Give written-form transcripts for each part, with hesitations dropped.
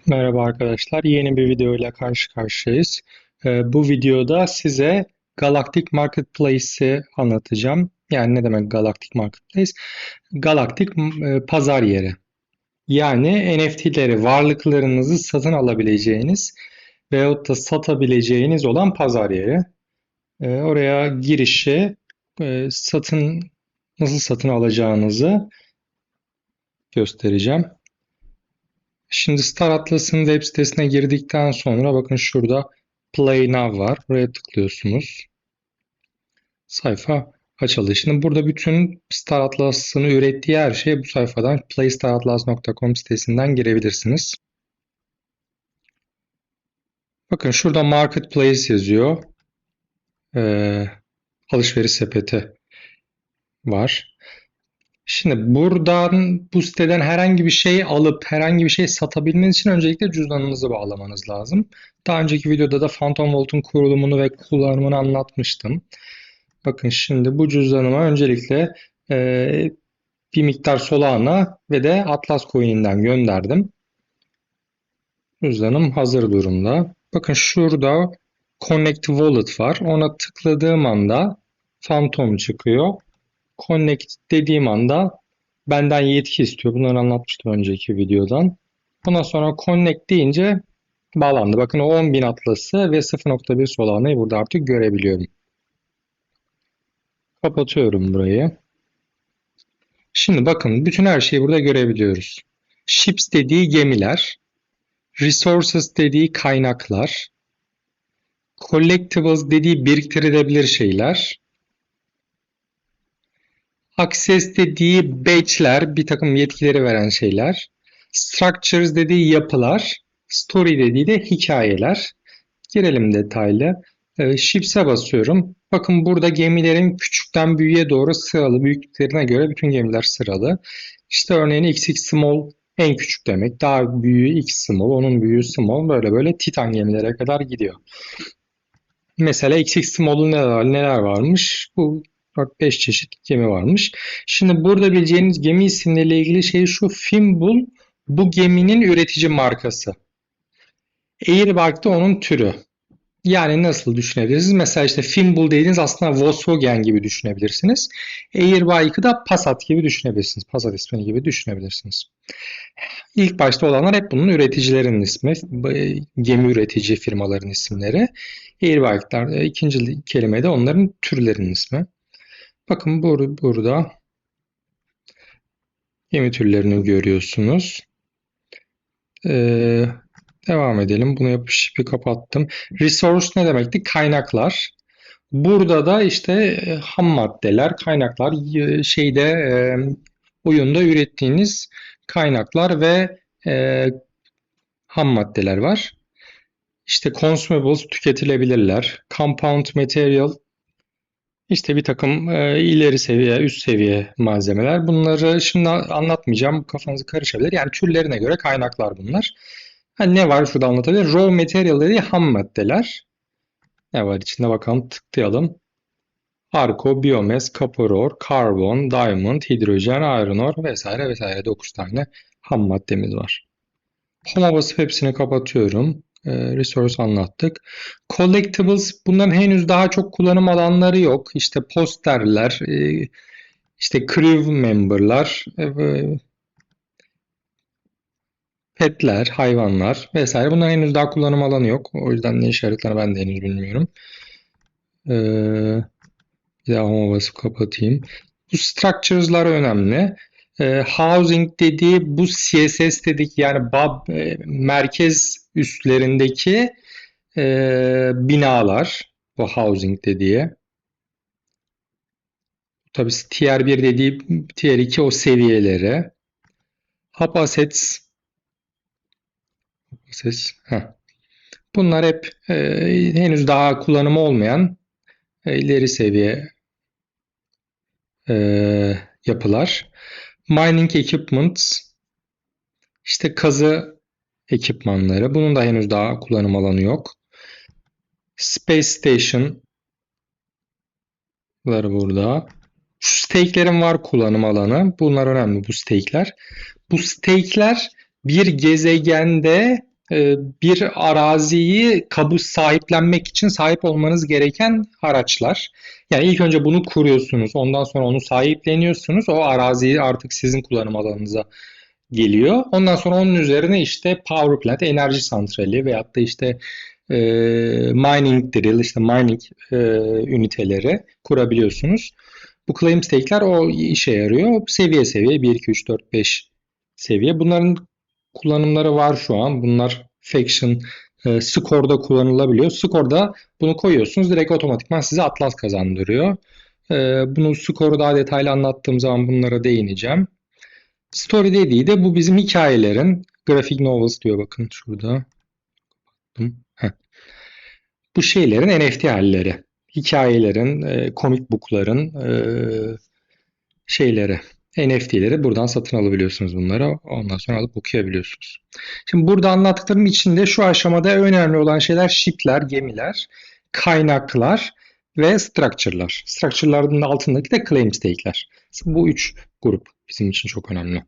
Merhaba arkadaşlar, yeni bir video ile karşı karşıyayız. Bu videoda size Galactic Marketplace'i anlatacağım. Yani ne demek Galactic Marketplace? Galaktik pazar yeri. Yani NFT'leri, varlıklarınızı satın alabileceğiniz veyahut da satabileceğiniz olan pazar yeri. Oraya girişi, nasıl satın alacağınızı göstereceğim. Şimdi Star Atlas'ın web sitesine girdikten sonra bakın şurada Play Now var. Buraya tıklıyorsunuz. Sayfa açıldı. Şimdi burada bütün Star Atlas'ın ürettiği her şey bu sayfadan playstaratlas.com sitesinden girebilirsiniz. Bakın şurada Marketplace yazıyor. Alışveriş sepeti var. Şimdi buradan bu siteden herhangi bir şey alıp herhangi bir şey satabilmeniz için öncelikle cüzdanınızı bağlamanız lazım. Daha önceki videoda da Phantom Vault'un kurulumunu ve kullanımını anlatmıştım. Bakın şimdi bu cüzdanıma öncelikle bir miktar Solana ve de Atlas Coin'inden gönderdim. Cüzdanım hazır durumda. Bakın şurada Connect Wallet var. Ona tıkladığım anda Phantom çıkıyor. Connect dediğim anda benden yetki istiyor. Bunları anlatmıştım önceki videodan. Ondan sonra Connect deyince bağlandı. Bakın o 10.000 atlası ve 0.1 Solana'yı burada artık görebiliyorum. Kapatıyorum burayı. Şimdi bakın bütün her şeyi burada görebiliyoruz. Ships dediği gemiler, resources dediği kaynaklar, collectibles dediği biriktirilebilir şeyler, access dediği badge'ler, bir takım yetkileri veren şeyler, structures dediği yapılar, story dediği de hikayeler. Girelim detaylı. Ships'e basıyorum. Bakın burada gemilerin küçükten büyüğe doğru sıralı. Büyüklüklerine göre bütün gemiler sıralı. İşte örneğin XX Small en küçük demek. Daha büyüğü X Small, onun büyüğü Small. Böyle böyle Titan gemilere kadar gidiyor. Mesela XX Small'un neler varmış? Bu 4-5 çeşit gemi varmış. Şimdi burada bileceğiniz gemi isimleriyle ilgili şey şu. Fimbul bu geminin üretici markası. Airbark da onun türü. Yani nasıl düşünebilirsiniz? Mesela işte Fimbul dediğiniz aslında Volkswagen gibi düşünebilirsiniz. Airbike'ı da Passat gibi düşünebilirsiniz. Passat ismi gibi düşünebilirsiniz. İlk başta olanlar hep bunun üreticilerin ismi. Gemi üretici firmaların isimleri. Airbike'lar ikinci kelime de onların türlerinin ismi. Bakın burada gemi türlerini görüyorsunuz. Ee, Devam edelim. Bunu yapıp kapattım. Resource ne demekti? Kaynaklar. Burada da işte ham maddeler, kaynaklar, oyunda ürettiğiniz kaynaklar ve e, ham maddeler var. İşte consumables tüketilebilirler. Compound material işte bir takım ileri seviye, üst seviye malzemeler. Bunları şimdi anlatmayacağım. Kafanızı karışabilir. Yani türlerine göre kaynaklar bunlar. Hani ne var şurada anlatabilir? Raw material dediği ham maddeler. Ne var içinde bakalım tıklayalım. Arko, biyomes, copper ore, karbon, diamond, hidrojen, iron ore vesaire vesaire 9 tane ham maddemiz var. Home'a basıp hepsini kapatıyorum. Resource anlattık. Collectibles bunların henüz daha çok kullanım alanları yok. İşte posterler, işte crew memberlar, petler, hayvanlar vesaire. Bunların henüz daha kullanım alanı yok. O yüzden ne işaretlerini ben de henüz bilmiyorum. Bir daha home'a basıp kapatayım. Bu structures'lar önemli. Housing dediği bu CSS dedik yani merkez üstlerindeki binalar. Bu housing dediği. Tabii tier 1 dediği tier 2 o seviyeleri. Hub assets. Bunlar hep henüz daha kullanımı olmayan ileri seviye yapılar. Mining equipments işte kazı ekipmanları. Bunun da henüz daha kullanım alanı yok. Space Station'ları burada. Şu stake'lerin var kullanım alanı. Bunlar önemli bu stake'ler. Bu stake'ler bir gezegende bir araziyi sahiplenmek için sahip olmanız gereken araçlar. Yani ilk önce bunu kuruyorsunuz, ondan sonra onu sahipleniyorsunuz. O araziyi artık sizin kullanım alanınıza geliyor. Ondan sonra onun üzerine işte power plant, enerji santrali veyahut da işte e, mining drill, işte mining üniteleri kurabiliyorsunuz. Bu claim stake'ler o işe yarıyor. Seviye seviye 1, 2, 3, 4, 5 seviye. Bunların kullanımları var şu an. Bunlar faction score'da kullanılabiliyor. Score'da bunu koyuyorsunuz. Direkt otomatikman size Atlas kazandırıyor. Bunu score'u daha detaylı anlattığım zaman bunlara değineceğim. Story dediği de bu bizim hikayelerin graphic novels diyor bakın şurada. Heh. Bu şeylerin NFT halleri. Hikayelerin, comic book'ların şeyleri, NFT'leri buradan satın alabiliyorsunuz bunları. Ondan sonra alıp okuyabiliyorsunuz. Şimdi burada anlattıklarım içinde şu aşamada önemli olan şeyler ship'ler, gemiler, kaynaklar ve structure'lar. Structure'ların altındaki de claim stake'ler. Bu üç grup bizim için çok önemli.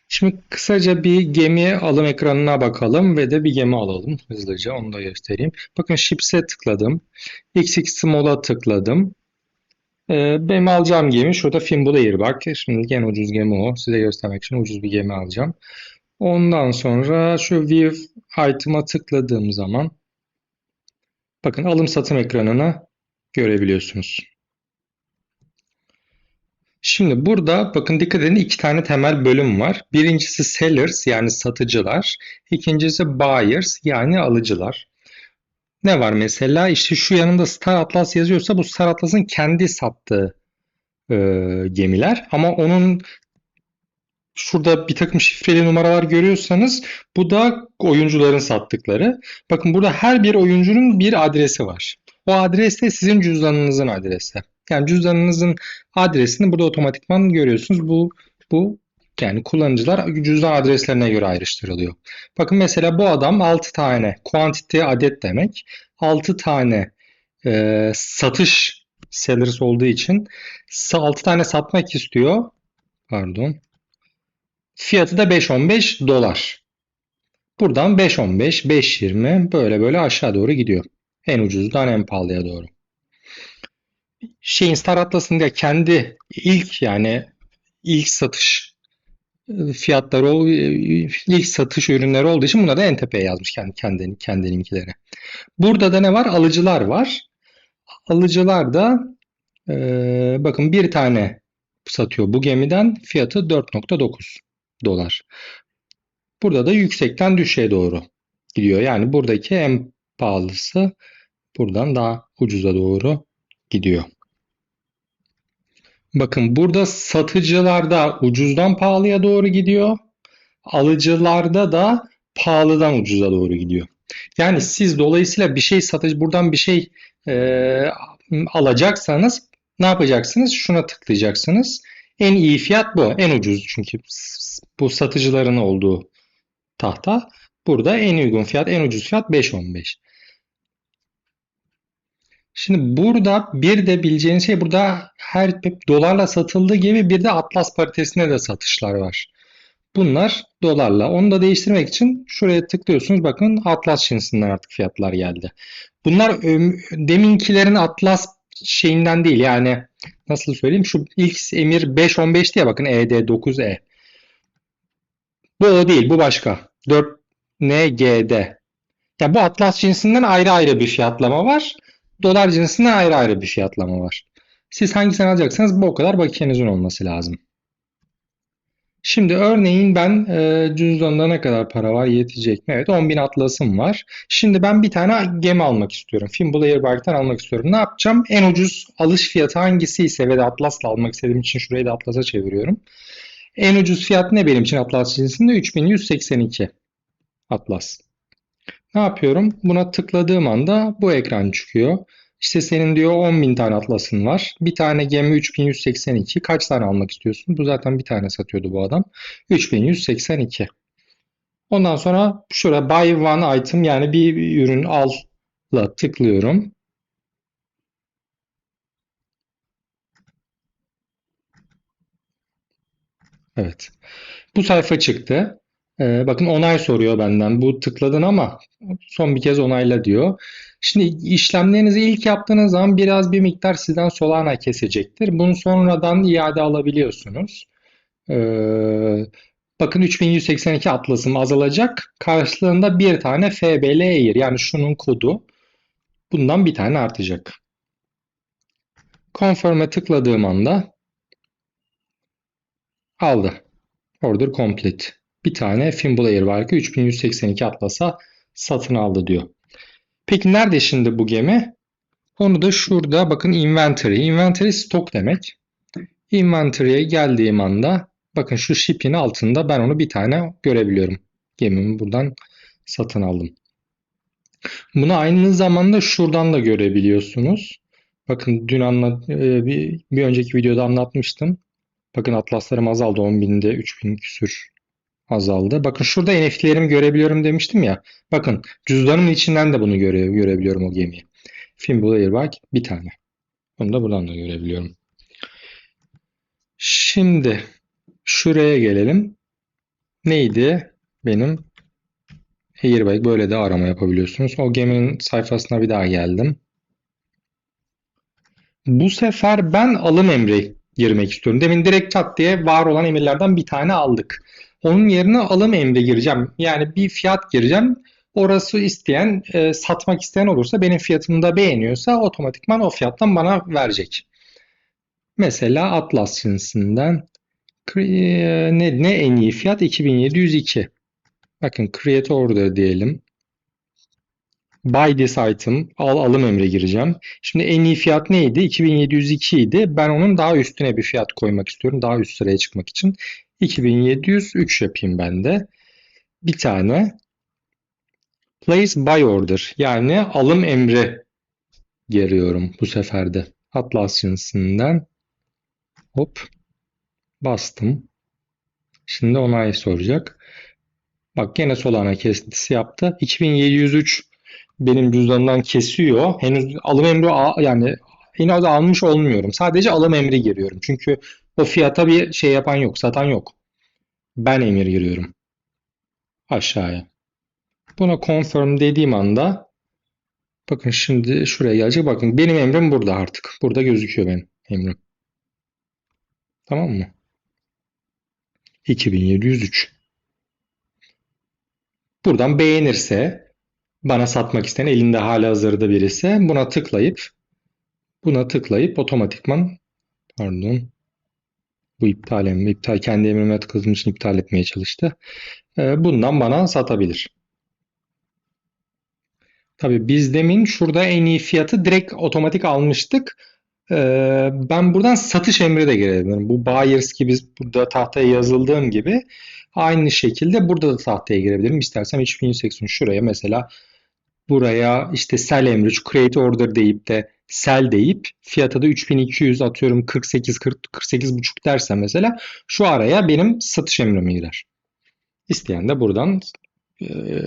Şimdi kısaca bir gemi alım ekranına bakalım ve de bir gemi alalım hızlıca onu da göstereyim. Bakın Ships'e tıkladım. XX Small'a tıkladım. Benim alacağım gemi şurada Fimbul Airbag. Şimdilik en ucuz gemi o. Size göstermek için ucuz bir gemi alacağım. Ondan sonra şu View Item'a tıkladığım zaman bakın alım satım ekranını görebiliyorsunuz. Şimdi burada bakın dikkat edin iki tane temel bölüm var. Birincisi sellers yani satıcılar. İkincisi buyers yani alıcılar. Ne var mesela? İşte şu yanında Star Atlas yazıyorsa bu Star Atlas'ın kendi sattığı e, gemiler. Ama onun şurada bir takım şifreli numaralar görüyorsanız bu da oyuncuların sattıkları. Bakın burada her bir oyuncunun bir adresi var. O adres de sizin cüzdanınızın adresi. Yani cüzdanınızın adresini burada otomatikman görüyorsunuz. Bu yani kullanıcılar cüzdan adreslerine göre ayrıştırılıyor. Bakın mesela bu adam 6 tane quantity adet demek. 6 tane satış sellers olduğu için 6 tane satmak istiyor. Pardon. Fiyatı da 5.15 dolar. Buradan 5.15, 5.20 böyle böyle aşağı doğru gidiyor. En ucuzdan en pahalıya doğru. Star Atlas'ın da kendi ilk satış fiyatları ilk satış ürünleri olduğu için buna da en tepeye yazmış kendininkileri. Burada da ne var? Alıcılar var. Alıcılar da bakın bir tane satıyor bu gemiden fiyatı 4.9 dolar. Burada da yüksekten düşüğe doğru gidiyor. Yani buradaki en pahalısı buradan daha ucuza doğru gidiyor. Bakın burada satıcılarda ucuzdan pahalıya doğru gidiyor. Alıcılarda da pahalıdan ucuza doğru gidiyor. Yani siz dolayısıyla buradan bir şey e, alacaksanız ne yapacaksınız? Şuna tıklayacaksınız. En iyi fiyat bu. En ucuz çünkü bu satıcıların olduğu tahta. Burada en uygun fiyat, en ucuz fiyat 5.15. Şimdi burada bir de bileceğiniz şey burada her dolarla satıldığı gibi bir de Atlas paritesinde de satışlar var. Bunlar dolarla. Onu da değiştirmek için şuraya tıklıyorsunuz. Bakın Atlas cinsinden artık fiyatlar geldi. Bunlar deminkilerin Atlas şeyinden değil. Yani nasıl söyleyeyim? Şu ilk emir 5.15'ti ya bakın ED9E. Bu o değil. Bu başka. 4NGD. Ya bu Atlas cinsinden ayrı ayrı bir fiyatlama var. Dolar cinsinden ayrı ayrı bir fiyatlama var. Siz hangisini alacaksanız bu o kadar bakiyenizin olması lazım. Şimdi örneğin ben cüzdanımda ne kadar para var yetecek mi? Evet 10.000 atlasım var. Şimdi ben bir tane gemi almak istiyorum. Fimbul Airbark'tan almak istiyorum. Ne yapacağım? En ucuz alış fiyatı hangisi ise ve de Atlas'la almak istediğim için şurayı da Atlas'a çeviriyorum. En ucuz fiyat ne benim için Atlas cinsinde? 3182 Atlas. Ne yapıyorum? Buna tıkladığım anda bu ekran çıkıyor. İşte senin diyor 10.000 tane atlasın var. Bir tane gemi 3182. Kaç tane almak istiyorsun? Bu zaten bir tane satıyordu bu adam. 3182. Ondan sonra şuraya buy one item yani bir ürün al'la tıklıyorum. Evet. Bu sayfa çıktı. Bakın onay soruyor benden. Bu tıkladın ama son bir kez onayla diyor. Şimdi işlemlerinizi ilk yaptığınız zaman biraz bir miktar sizden Solana kesecektir. Bunu sonradan iade alabiliyorsunuz. Ee, bakın 3182 Atlas'ım azalacak. Karşılığında bir tane FBL Air yani şunun kodu bundan bir tane artacak. Confirm'e tıkladığım anda aldı. Order complete. Bir tane Fimbul Airbark'ı 3182 Atlas'a satın aldı diyor. Peki nerede şimdi bu gemi? Onu da şurada bakın inventory. Inventory stok demek. Inventory'e geldiğim anda bakın şu ship'in altında ben onu bir tane görebiliyorum. Gemimi buradan satın aldım. Bunu aynı zamanda şuradan da görebiliyorsunuz. Bakın dün bir önceki videoda anlatmıştım. Bakın atlaslarım azaldı 10.000'de 3.000 küsür azaldı. Bakın şurada NFT'lerimi görebiliyorum demiştim ya. Bakın cüzdanımın içinden de bunu görebiliyorum o gemiyi. Fimbul Airbag bir tane. Onu da buradan da görebiliyorum. Şimdi şuraya gelelim. Neydi? Benim Airbag böyle de arama yapabiliyorsunuz. O geminin sayfasına bir daha geldim. Bu sefer ben alım emri girmek istiyorum. Demin direkt çat diye var olan emirlerden bir tane aldık. Onun yerine alım emri gireceğim. Yani bir fiyat gireceğim. Orası isteyen, satmak isteyen olursa benim fiyatımı da beğeniyorsa otomatikman o fiyattan bana verecek. Mesela Atlas cinsinden ne en iyi fiyat? 2702. Bakın create order diyelim. Buy this item, alım emri gireceğim. Şimdi en iyi fiyat neydi? 2702 idi. Ben onun daha üstüne bir fiyat koymak istiyorum. Daha üst sıraya çıkmak için. 2703 yapayım ben de. Bir tane place buy order yani alım emri giriyorum bu sefer de. Atlas cinsinden hop bastım. Şimdi onay soracak. Bak gene Solana kesintisi yaptı. 2703 benim cüzdanımdan kesiyor. Henüz alım emri yani henüz almış olmuyorum. Sadece alım emri giriyorum. Çünkü o fiyata bir şey yapan yok, satan yok. Ben emir giriyorum aşağıya. Buna confirm dediğim anda bakın şimdi şuraya gelecek. Bakın benim emrim burada artık. Burada gözüküyor benim emrim. Tamam mı? 2703. Buradan beğenirse bana satmak isteyen elinde halihazırda birisi buna tıklayıp otomatikman pardon bu iptal kendi emrime tıkladığım için iptal etmeye çalıştı. Bundan bana satabilir. Tabii biz demin şurada en iyi fiyatı direkt otomatik almıştık. Ben buradan satış emri de girebilirim. Bu buyers gibi burada tahtaya yazıldığım gibi aynı şekilde burada da tahtaya girebilirim. İstersem 3180 şuraya mesela buraya işte sell emri, create order deyip de sell deyip fiyata da 3200 atıyorum 48 48 buçuk dersem mesela şu araya benim satış emrime girer. İsteyen de buradan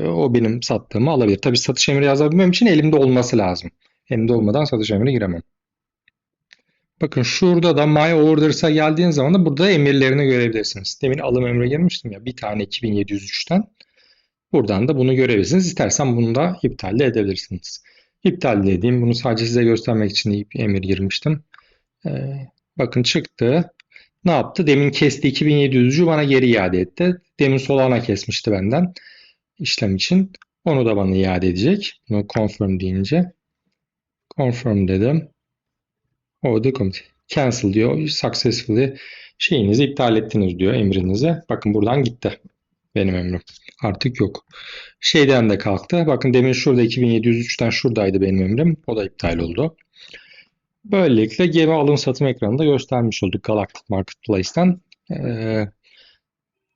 o benim sattığımı alabilir. Tabii satış emri yazabilmem için elimde olması lazım. Elimde olmadan satış emrine giremem. Bakın şurada da My Orders'a geldiğin zaman da burada emirlerini görebilirsiniz. Demin alım emri girmiştim ya bir tane 2703'ten. Buradan da bunu görebilirsiniz. İstersen bunu da iptal de edebilirsiniz. İptal dediğim bunu sadece size göstermek için emir girmiştim. Ee, bakın çıktı. Ne yaptı? Demin kesti 2700'cü bana geri iade etti. Demin Solana kesmişti benden işlem için. Onu da bana iade edecek. Bunu confirm deyince. Confirm dedim. O da cancel diyor. Successfully şeyinizi iptal ettiniz diyor emrinize. Bakın buradan gitti. Benim emrim. Artık yok. Şeyden de kalktı. Bakın demin şurada 2703'ten şuradaydı benim emrim. O da iptal oldu. Böylelikle gemi alım satım ekranında göstermiş olduk Galactic Marketplace'ten.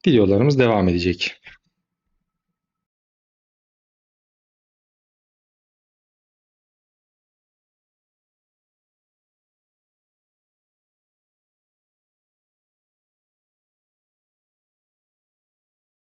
Videolarımız devam edecek.